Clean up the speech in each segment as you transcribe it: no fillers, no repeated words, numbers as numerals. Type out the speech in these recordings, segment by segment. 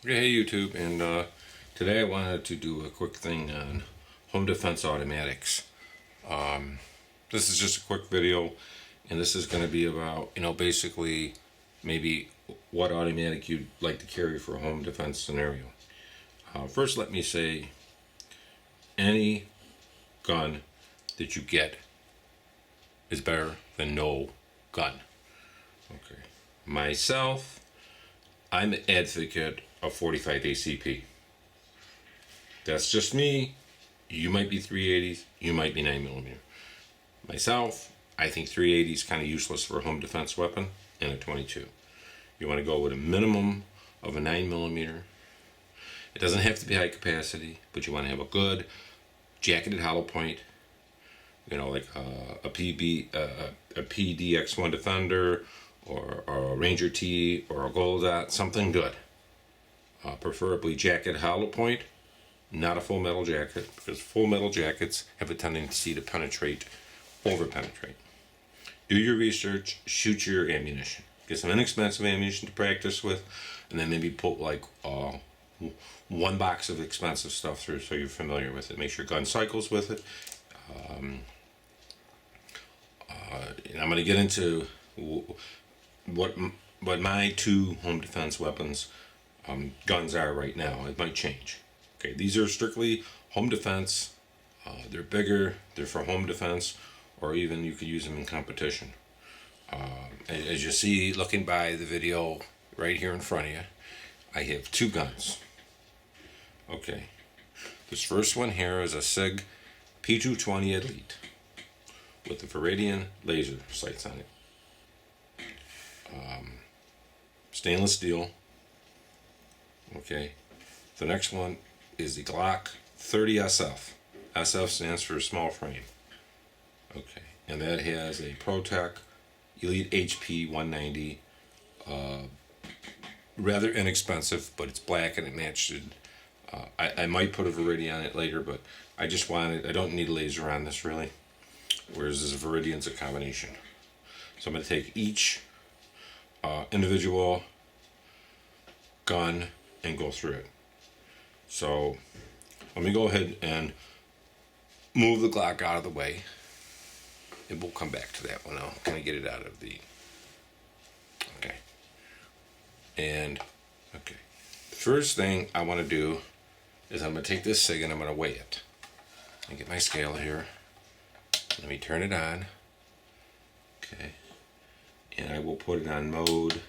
Hey YouTube, and today I wanted to do a quick thing on home defense automatics. This is just a quick video, and this is going to be about, basically maybe what automatic you'd like to carry for a home defense scenario. First, let me say, any gun that you get is better than no gun. Okay. Myself, I'm an advocate of 45 ACP. That's just me. You might be 380s, you might be 9mm. Myself, I think 380 is kind of useless for a home defense weapon and a 22. You want to go with a minimum of a 9mm. It doesn't have to be high capacity, but you want to have a good jacketed hollow point, like a PDX1 Defender or a Ranger T or a Gold Dot, something good. Preferably jacket hollow point, not a full metal jacket, because full metal jackets have a tendency to over penetrate. Do your research, shoot your ammunition. Get some inexpensive ammunition to practice with, and then maybe put like one box of expensive stuff through so you're familiar with it. Make sure gun cycles with it. And I'm going to get into what my two home defense weapons guns are right now. It might change. Okay, these are strictly home defense. They're bigger. They're for home defense, or even you could use them in competition. As you see, looking by the video right here in front of you, I have two guns. Okay, this first one here is a Sig P220 Elite with the Viridian laser sights on it. Stainless steel. Okay, the next one is the Glock 30 SF. SF stands for small frame. Okay, and that has a ProTech Elite HP 190. Rather inexpensive, but it's black and it matched. I might put a Viridian on it later, but I don't need a laser on this really. Whereas this Viridian's a combination. So I'm going to take each individual gun and go through it. So let me go ahead and move the Glock out of the way, and we'll come back to that one. I'll kind of get it out of the... Okay. And, okay. The first thing I want to do is I'm going to take this Sig and I'm going to weigh it. I get my scale here. Let me turn it on. Okay. And I will put it on mode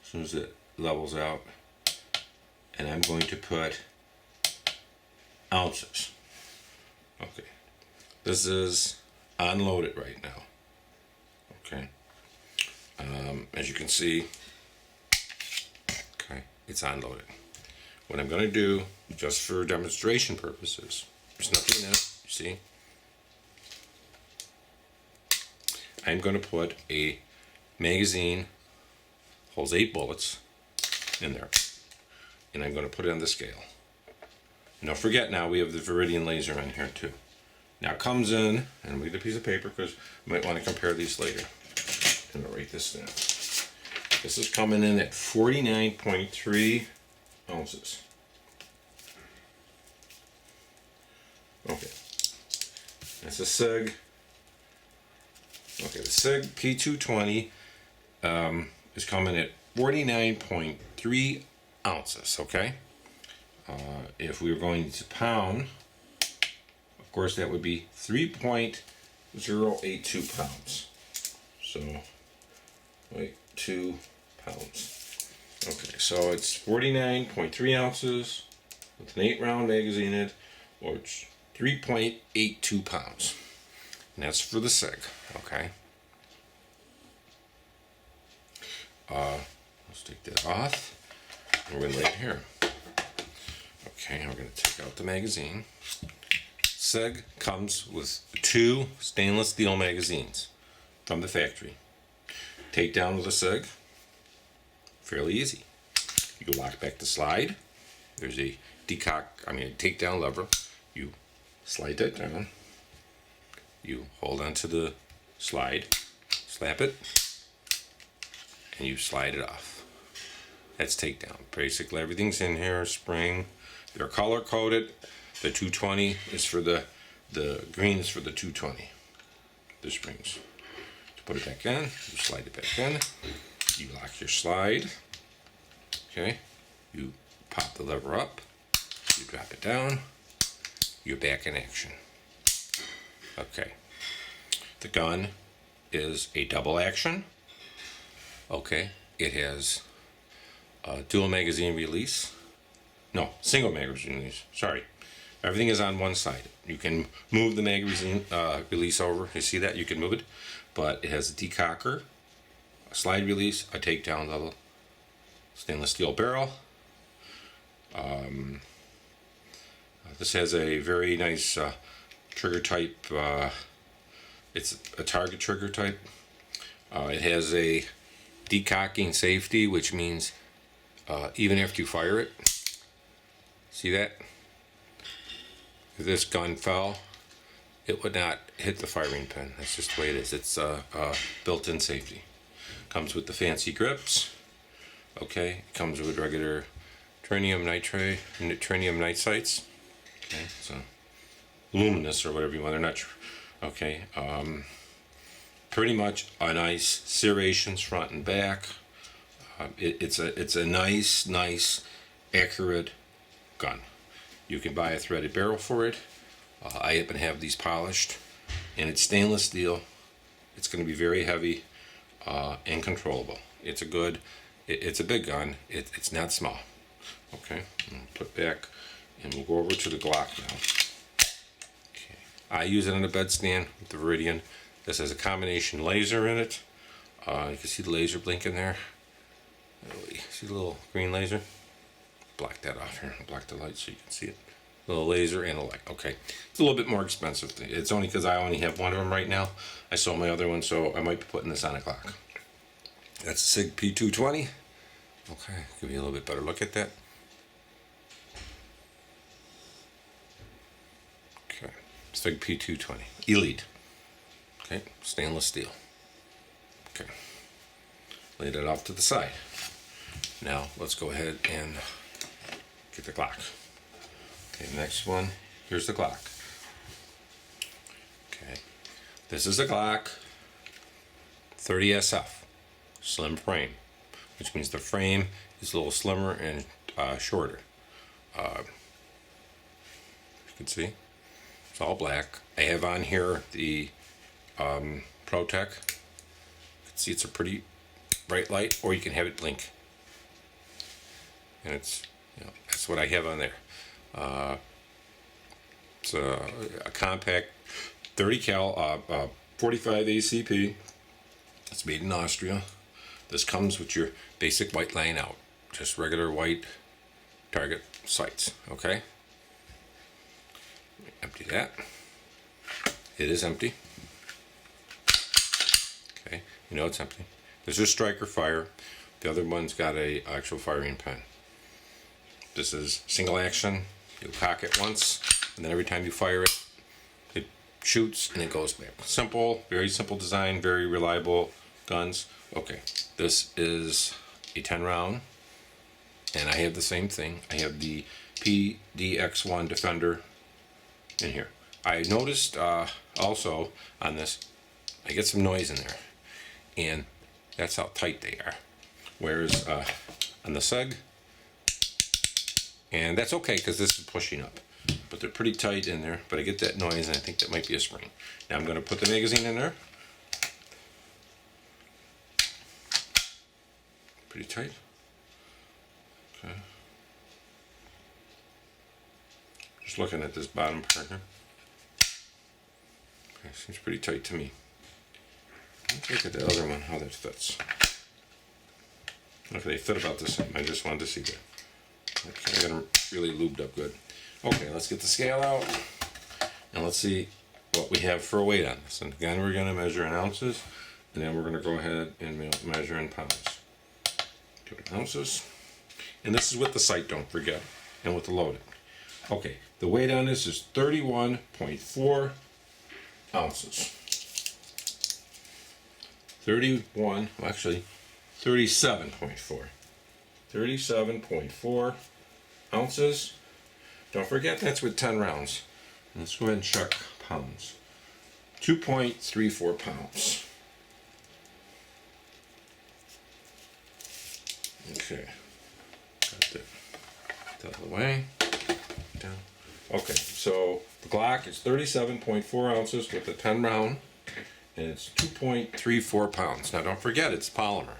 as soon as it levels out. And I'm going to put ounces. Okay. This is unloaded right now. Okay. As you can see, okay, it's unloaded. What I'm going to do, just for demonstration purposes, there's nothing in it, you see? I'm going to put a magazine, holds 8 bullets in there, and I'm going to put it on the scale. And don't forget, now we have the Viridian laser on here too. Now it comes in, and we get a piece of paper because you might want to compare these later. I'm going to write this down. This is coming in at 49.3 ounces. Okay, that's a Sig. Okay, the Sig P220 is coming at 49.3 ounces, okay? If we were going to pound, of course that would be 3.082 pounds. So, 2 pounds. Okay, so it's 49.3 ounces with an 8-round magazine in it, or it's 3.82 pounds. And that's for the Sig, okay? Let's take that off. And we're going to lay it here. Okay, we're going to take out the magazine. Sig comes with 2 stainless steel magazines from the factory. Take down with a Sig, fairly easy. You lock back the slide. There's a take down lever. You slide that down. You hold onto the slide, slap it, and you slide it off. That's takedown. Basically everything's in here, spring. They're color coded. The 220 is for the green is for the 220. The springs. To put it back in, you slide it back in. You lock your slide. Okay. You pop the lever up. You drop it down. You're back in action. Okay. The gun is a double action. Okay. It has a dual magazine release. No, single magazine release. Sorry. Everything is on one side. You can move the magazine release over. You see that? You can move it. But it has a decocker, a slide release, a takedown level, stainless steel barrel. This has a very nice trigger type. It's a target trigger type. It has a decocking safety, which means even after you fire it, see that? If this gun fell, it would not hit the firing pin. That's just the way it is. It's built-in safety. Comes with the fancy grips. Okay, it comes with regular tritium night sights. Okay, so luminous or whatever you want. They're not. Okay, pretty much a nice serrations front and back. It's a nice, accurate gun. You can buy a threaded barrel for it. I happen to have these polished, and it's stainless steel. It's going to be very heavy and controllable. It's a big gun. It's not small. Okay, put back, and we'll go over to the Glock now. Okay. I use it on a bed stand with the Viridian. This has a combination laser in it. You can see the laser blinking there. See the little green laser? Block that off here. Block the light so you can see it. Little laser and a light. Okay, it's a little bit more expensive. It's only because I only have one of them right now. I sold my other one, so I might be putting this on a Glock. That's a Sig P220. Okay, give you a little bit better look at that. Okay, Sig P220 Elite. Okay, stainless steel. Okay, lay that off to the side. Now let's go ahead and get the Glock. Okay, next one. Here's the Glock. Okay, this is a Glock 30SF, slim frame, which means the frame is a little slimmer and shorter. You can see it's all black. I have on here the ProTech. You can see it's a pretty bright light, or you can have it blink. And it's, that's what I have on there. It's a compact 30 cal 45 ACP. It's made in Austria. This comes with your basic white line out, just regular white target sights. Okay. Empty that. It is empty. Okay, you know it's empty. This is striker fire. The other one's got a actual firing pin. This is single action. You cock it once, and then every time you fire it, it shoots and it goes back. Simple, very simple design, very reliable guns. Okay, this is a 10 round, and I have the same thing. I have the PDX1 Defender in here. I noticed also on this, I get some noise in there, and that's how tight they are. Whereas on the Sig, and that's okay because this is pushing up, but they're pretty tight in there. But I get that noise, and I think that might be a spring. Now I'm going to put the magazine in there. Pretty tight. Okay. Just looking at this bottom part here. Okay, seems pretty tight to me. Let's look at the other one, how that fits. Okay, they fit about the same. I just wanted to see that. Okay, I got them really lubed up good. Okay, let's get the scale out, and let's see what we have for a weight on this. And again, we're going to measure in ounces, and then we're going to go ahead and measure in pounds. Go to ounces, and this is with the sight, don't forget, and with the loading. Okay, the weight on this is 31.4 ounces. 37.4. 37.4 ounces. Don't forget that's with 10 rounds. Let's go ahead and check pounds. 2.34 pounds. Okay, got that out of the way. Down. Okay, so the Glock is 37.4 ounces with a 10 round, and it's 2.34 pounds. Now don't forget it's polymer,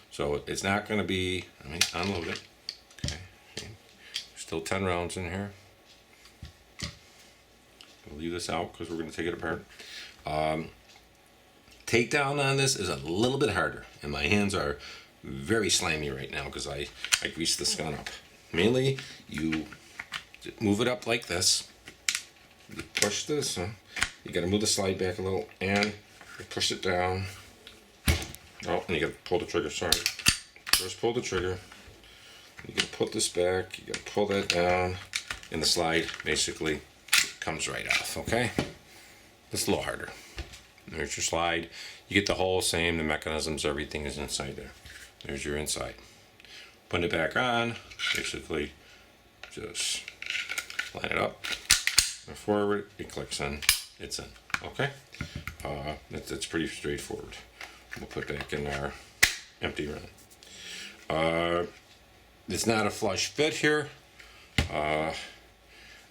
so it's not going to be, let me unload it. Okay, still 10 rounds in here. I'll leave this out because we're going to take it apart. Takedown on this is a little bit harder, and my hands are very slimy right now because I greased this gun up. Mainly, you move it up like this. You push this. You got to move the slide back a little, and you push it down. Oh, and you got to pull the trigger. Sorry. First, pull the trigger. You got to put this back. You got to pull that down, and the slide basically comes right off. Okay. It's a little harder. There's your slide. You get the whole same. The mechanisms, everything is inside there. There's your inside. Putting it back on, basically just line it up and forward, it clicks in, it's in. Okay? That's pretty straightforward. We'll put it back in our empty round. It's not a flush fit here. I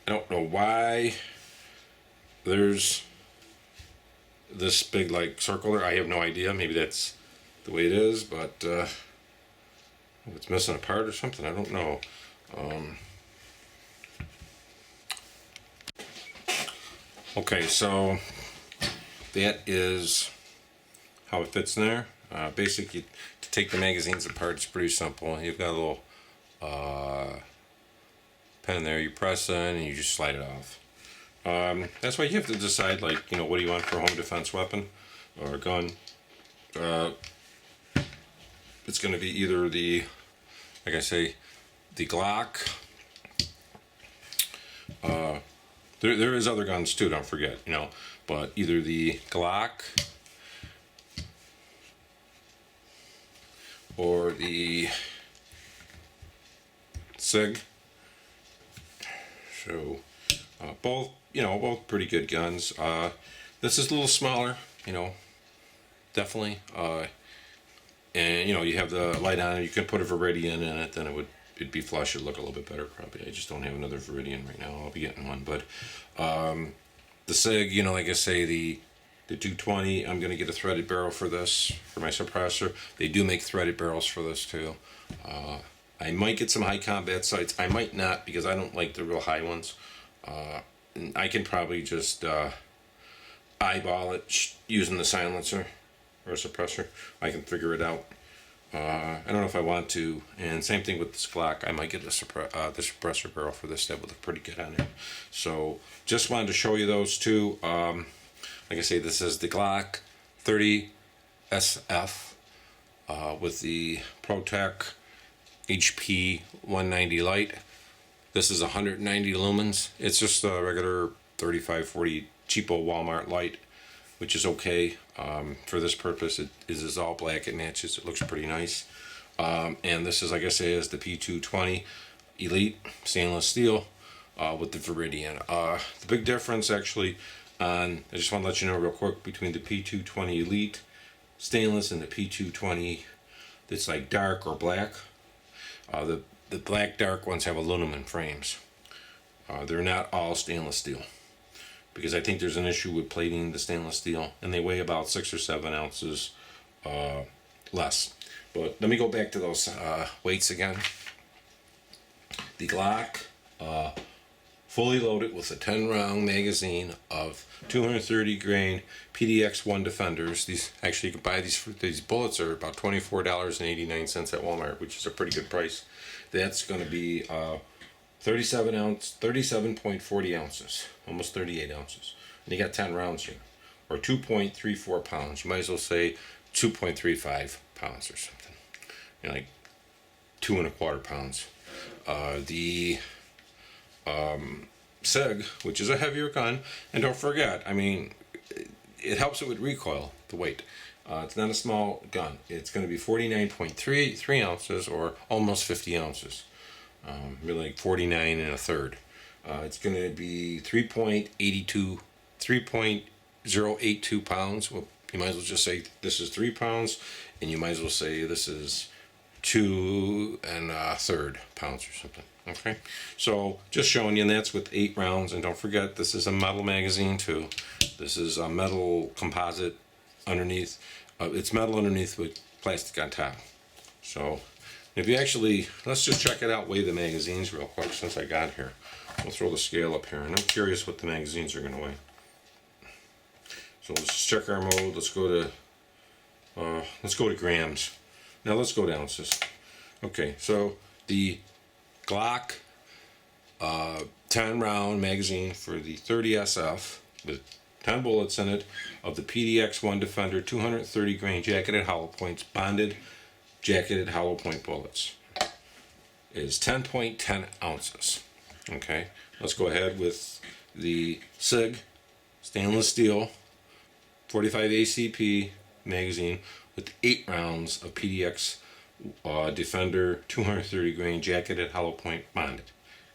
don't know why there's this big like circle there. I have no idea. Maybe that's the way it is, but it's missing a part or something. I don't know. Okay, so that is how it fits in there. Basically, to take the magazines apart, it's pretty simple. You've got a little pen there. You press in and you just slide it off. That's why you have to decide, like, what do you want for a home defense weapon or a gun. It's going to be either the, like I say, the Glock. There is other guns too, don't forget, but either the Glock or the Sig. So both pretty good guns. This is a little smaller, definitely. And you have the light on it. You can put a Viridian in it, then it'd be flush. It'd look a little bit better probably. I just don't have another Viridian right now. I'll be getting one, but the Sig, like I say, the 220. I'm gonna get a threaded barrel for this for my suppressor. They do make threaded barrels for this too. I might get some high combat sights. I might not because I don't like the real high ones. I can probably just eyeball it using the silencer or a suppressor. I can figure it out. I don't know if I want to. And same thing with this Glock. I might get the suppressor barrel for this. That would look pretty good on there. So just wanted to show you those two. Like I say, this is the Glock 30 SF with the ProTech HP 190 light. This is 190 lumens. It's just a regular 35-40 cheapo Walmart light, which is okay for this purpose. It is all black. It matches. It looks pretty nice. And this is, like I say, is the P220 Elite stainless steel with the Viridian. The big difference actually I just want to let you know real quick, between the P220 Elite stainless and the P220 that's like dark or black. The black dark ones have aluminum frames. They're not all stainless steel, because I think there's an issue with plating the stainless steel, and they weigh about 6 or 7 ounces less. But let me go back to those weights again. The Glock, fully loaded with a 10 round magazine of 230 grain PDX-1 Defenders. These actually, you can buy these bullets are about $24.89 at Walmart, which is a pretty good price. That's going to be 37.40 ounces, almost 38 ounces. And you got 10 rounds here, or 2.34 pounds. You might as well say 2.35 pounds or something. Like 2.25 pounds. The Sig, which is a heavier gun, and don't forget, I mean, it helps it with recoil, the weight. It's not a small gun. It's going to be 49.3 ounces, or almost 50 ounces. Really like 49 and a third. It's going to be 3.082 pounds. Well, you might as well just say this is 3 pounds, and you might as well say this is 2 1/3 pounds or something. Okay, so just showing you, and that's with 8 rounds. And don't forget, this is a metal magazine too. This is a metal composite underneath. It's metal underneath with plastic on top. So if you actually, let's just check it out, weigh the magazines real quick since I got here. We'll throw the scale up here, and I'm curious what the magazines are going to weigh. So let's just check our mode. Let's go to grams. Now let's go to ounces. Okay, so the Glock 10 round magazine for the 30 SF with 10 bullets in it, of the PDX-1 Defender 230 grain jacketed hollow points, bonded jacketed hollow point bullets, is 10.10 ounces. Okay, let's go ahead with the Sig stainless steel 45 ACP magazine with 8 rounds of PDX Defender 230 grain jacketed hollow point bonded.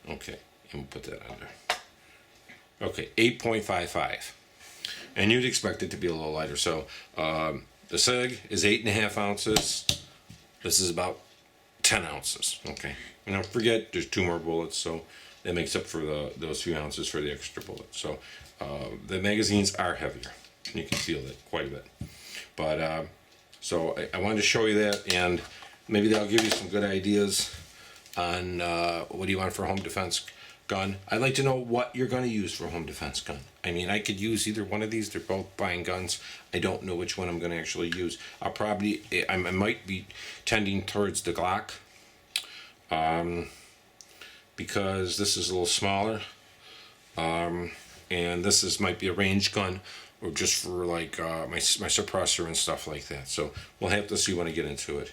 Okay, and we'll put that under. Okay, 8.55. And you'd expect it to be a little lighter. So the Sig is 8.5 ounces. This is about 10 ounces. Okay, and don't forget there's 2 more bullets, so that makes up for those few ounces for the extra bullets. So the magazines are heavier. You can feel it quite a bit. But so I wanted to show you that, and maybe that'll give you some good ideas on what do you want for a home defense gun. I'd like to know what you're going to use for a home defense gun. I mean, I could use either one of these. They're both buying guns. I don't know which one I'm going to actually use. I might be tending towards the Glock, because this is a little smaller, and this might be a range gun, or just for like my suppressor and stuff like that. So we'll have to see when I get into it.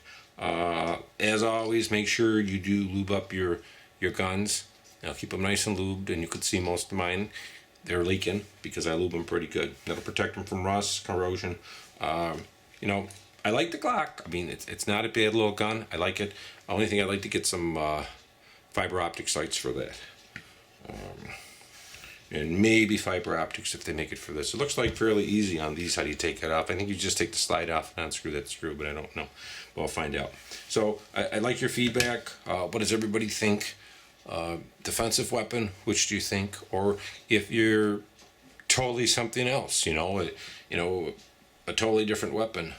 As always, make sure you do lube up your guns. Now keep them nice and lubed, and you could see most of mine, they're leaking because I lube them pretty good. That'll protect them from rust, corrosion. You know, I like the Glock. I mean, it's not a bad little gun. I like it. Only thing I'd like to get some fiber optic sights for that. And maybe fiber optics if they make it for this. It looks like fairly easy on these. How do you take it off? I think you just take the slide off and unscrew that screw, but I don't know. But I'll find out. So I like your feedback. What does everybody think? Defensive weapon, which do you think? Or if you're totally something else, you know, a totally different weapon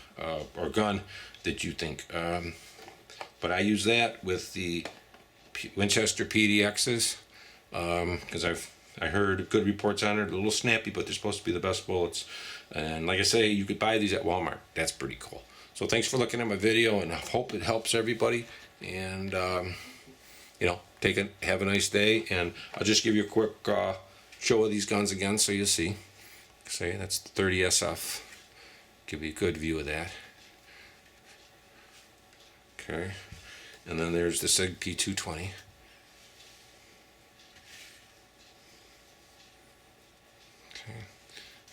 or gun that you think. But I use that with the Winchester PDXs because I heard good reports on it. A little snappy, but they're supposed to be the best bullets. And like I say, you could buy these at Walmart. That's pretty cool. So thanks for looking at my video, and I hope it helps everybody. And you know, have a nice day. And I'll just give you a quick show of these guns again, so you see. Say that's the 30 SF. Give you a good view of that. Okay, and then there's the Sig P220.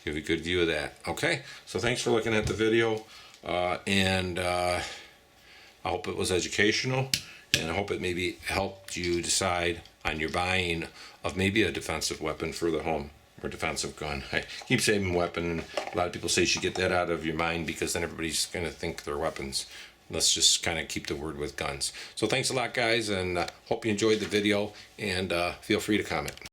Give you a good view of that. Okay, so thanks for looking at the video, and I hope it was educational, and I hope it maybe helped you decide on your buying of maybe a defensive weapon for the home, or defensive gun. I keep saying weapon, and a lot of people say you should get that out of your mind, because then everybody's going to think they're weapons. Let's just kind of keep the word with guns. So thanks a lot, guys, and hope you enjoyed the video, and feel free to comment.